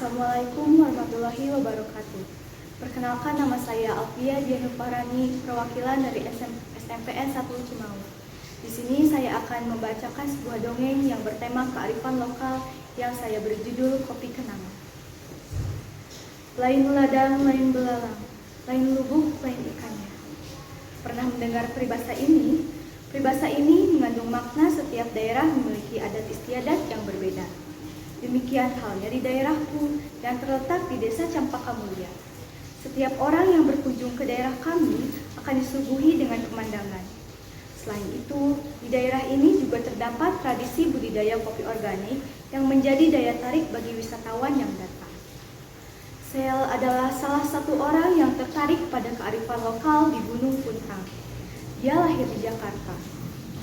Assalamualaikum warahmatullahi wabarakatuh. Perkenalkan, nama saya Alfia Dianuparani, perwakilan dari SMPN 1 Cimaung. Di sini saya akan membacakan sebuah dongeng yang bertema kearifan lokal yang saya beri judul Kopi Kenanga. Lain ladang, lain belalang, lain lubuk, lain ikannya. Pernah mendengar peribahasa ini? Peribahasa ini mengandung makna setiap daerah memiliki adat istiadat yang berbeda. Demikian halnya di daerahku yang terletak di Desa Campaka Mulia. Setiap orang yang berkunjung ke daerah kami akan disuguhi dengan pemandangan. Selain itu, di daerah ini juga terdapat tradisi budidaya kopi organik yang menjadi daya tarik bagi wisatawan yang datang. Sel adalah salah satu orang yang tertarik pada kearifan lokal di Gunung Puntang. Dia lahir di Jakarta.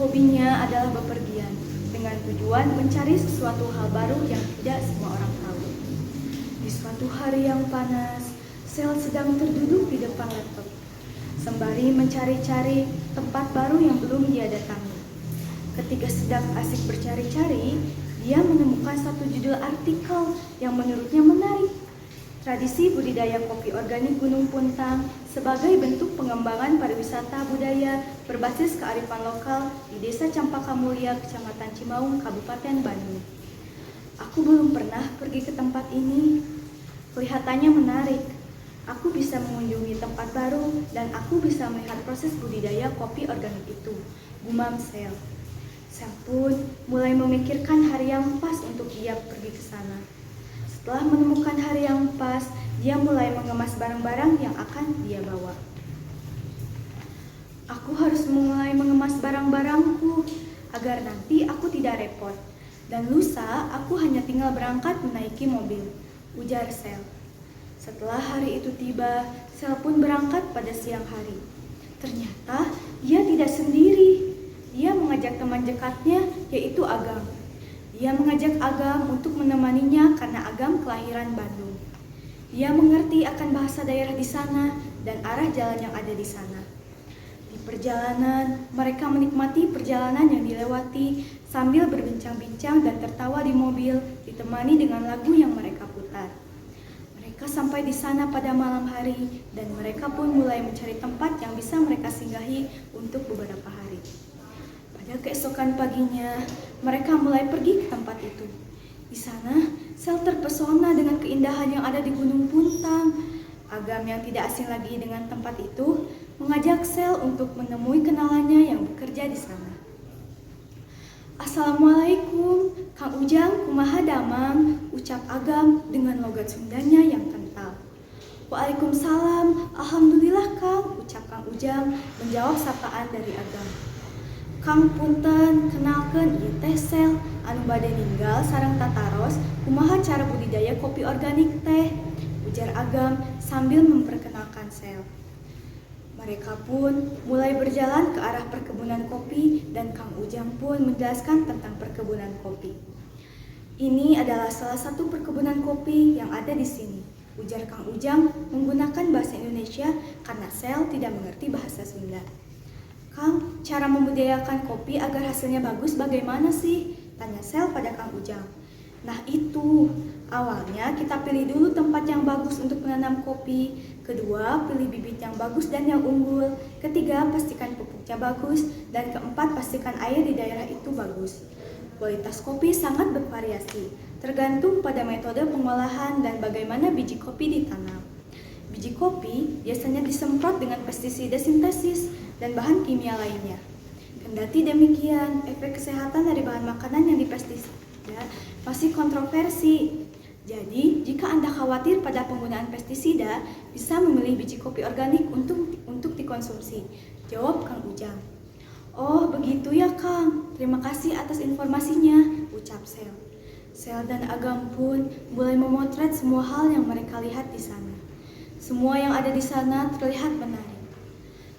Hobinya adalah bepergian, dengan tujuan mencari sesuatu hal baru yang tidak semua orang tahu. Di suatu hari yang panas, Sel sedang terduduk di depan laptop, sembari mencari-cari tempat baru yang belum dia datangi. Ketika sedang asik bercari-cari, dia menemukan satu judul artikel yang menurutnya menarik. Tradisi budidaya kopi organik Gunung Puntang sebagai bentuk pengembangan pariwisata budaya berbasis kearifan lokal di Desa Campaka Mulia, Kecamatan Cimaung, Kabupaten Bandung. Aku belum pernah pergi ke tempat ini. Kelihatannya menarik. Aku bisa mengunjungi tempat baru dan aku bisa melihat proses budidaya kopi organik itu, gumam Sel. Sel pun mulai memikirkan hari yang pas untuk dia pergi ke sana. Setelah menemukan hari yang pas, dia mulai mengemas barang-barang yang akan dia bawa. Aku harus mulai mengemas barang-barangku agar nanti aku tidak repot. Dan lusa aku hanya tinggal berangkat menaiki mobil, ujar Sel. Setelah hari itu tiba, Sel pun berangkat pada siang hari. Ternyata dia tidak sendiri. Dia mengajak teman dekatnya, yaitu Agam. Dia mengajak Agam untuk menemaninya karena Agam kelahiran Bandung. Dia mengerti akan bahasa daerah di sana dan arah jalan yang ada di sana. Di perjalanan, mereka menikmati perjalanan yang dilewati sambil berbincang-bincang dan tertawa di mobil, ditemani dengan lagu yang mereka putar. Mereka sampai di sana pada malam hari dan mereka pun mulai mencari tempat yang bisa mereka singgahi untuk beberapa hari. Pada keesokan paginya, mereka mulai pergi ke tempat itu. Di sana, Sel terpesona dengan keindahan yang ada di Gunung Puntang. Agam yang tidak asing lagi dengan tempat itu mengajak Sel untuk menemui kenalannya yang bekerja di sana. Assalamualaikum, Kang Ujang, kumaha damang, ucap Agam dengan logat Sundanya yang kental. Waalaikumsalam, alhamdulillah Kang, ucap Kang Ujang menjawab sapaan dari Agam. Kang punten, kenalkeun ieu teh Sel anu bade ninggal sareng tataros kumaha cara budidaya kopi organik teh, ujar Agam sambil memperkenalkan Sel. Mereka pun mulai berjalan ke arah perkebunan kopi dan Kang Ujang pun menjelaskan tentang perkebunan kopi. Ini adalah salah satu perkebunan kopi yang ada di sini, ujar Kang Ujang menggunakan bahasa Indonesia karena Sel tidak mengerti bahasa Sunda. Kang, cara membudidayakan kopi agar hasilnya bagus bagaimana sih? Tanya Sel pada Kang Ujang. Nah itu, awalnya kita pilih dulu tempat yang bagus untuk menanam kopi. Kedua, pilih bibit yang bagus dan yang unggul. Ketiga, pastikan pupuknya bagus. Dan keempat, pastikan air di daerah itu bagus. Kualitas kopi sangat bervariasi, tergantung pada metode pengolahan dan bagaimana biji kopi ditanam. Biji kopi biasanya disemprot dengan pestisida sintesis dan bahan kimia lainnya. Kendati demikian, efek kesehatan dari bahan makanan yang dipestisida masih kontroversi. Jadi, jika Anda khawatir pada penggunaan pestisida, bisa memilih biji kopi organik untuk dikonsumsi, jawab Kang Ujang. Oh, begitu ya Kang. Terima kasih atas informasinya, ucap Sel. Sel dan Agam pun mulai memotret semua hal yang mereka lihat di sana. Semua yang ada di sana terlihat menarik.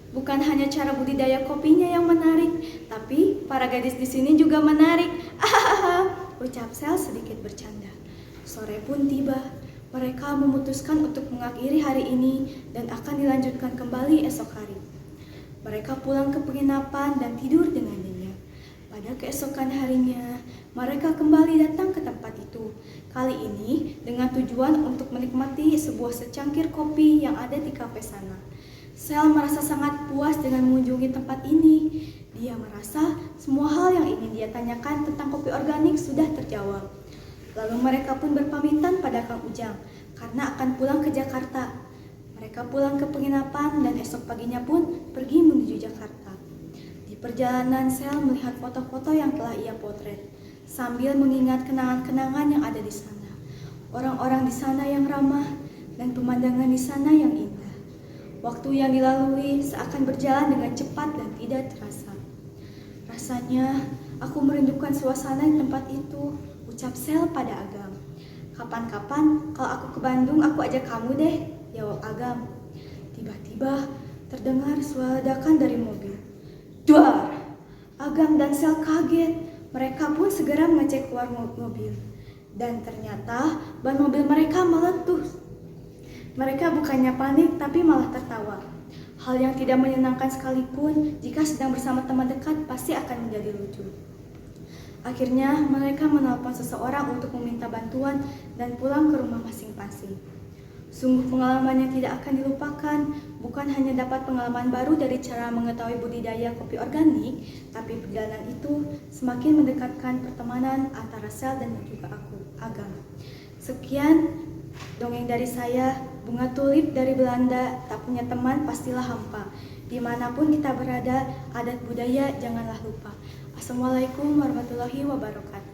Bukan hanya cara budidaya kopinya yang menarik, tapi para gadis di sini juga menarik. Ahaha, ucap Sel sedikit bercanda. Sore pun tiba. Mereka memutuskan untuk mengakhiri hari ini dan akan dilanjutkan kembali esok hari. Mereka pulang ke penginapan dan tidur dengan nyenyak. Pada keesokan harinya, Mereka kembali datang ke tempat itu. Kali ini dengan tujuan untuk menikmati sebuah secangkir kopi yang ada di kafe sana. Sel merasa sangat puas dengan mengunjungi tempat ini. Dia merasa semua hal yang ingin dia tanyakan tentang kopi organik sudah terjawab. Lalu mereka pun berpamitan pada Kang Ujang karena akan pulang ke Jakarta. Mereka pulang ke penginapan dan esok paginya pun pergi menuju Jakarta. Di perjalanan Sel melihat foto-foto yang telah ia potret sambil mengingat kenangan-kenangan yang ada di sana. Orang-orang di sana yang ramah dan pemandangan di sana yang indah. Waktu yang dilalui seakan berjalan dengan cepat dan tidak terasa. Rasanya aku merindukan suasana di tempat itu, ucap Sel pada Agam. Kapan-kapan kalau aku ke Bandung aku ajak kamu deh, jawab Agam. Tiba-tiba terdengar suara ledakan dari mobil. Duar! Agam dan Sel kaget. Mereka pun segera mengecek keluar mobil. Dan ternyata ban mobil mereka meletus. Mereka bukannya panik tapi malah tertawa. Hal yang tidak menyenangkan sekalipun jika sedang bersama teman dekat pasti akan menjadi lucu. Akhirnya mereka menelpon seseorang untuk meminta bantuan dan pulang ke rumah masing-masing. Sungguh pengalaman yang tidak akan dilupakan, bukan hanya dapat pengalaman baru dari cara mengetahui budidaya kopi organik, tapi perjalanan itu semakin mendekatkan pertemanan antara Sel dan juga aku, Agam. Sekian dongeng dari saya, bunga tulip dari Belanda, tak punya teman pastilah hampa. Dimanapun kita berada, adat budaya janganlah lupa. Assalamualaikum warahmatullahi wabarakatuh.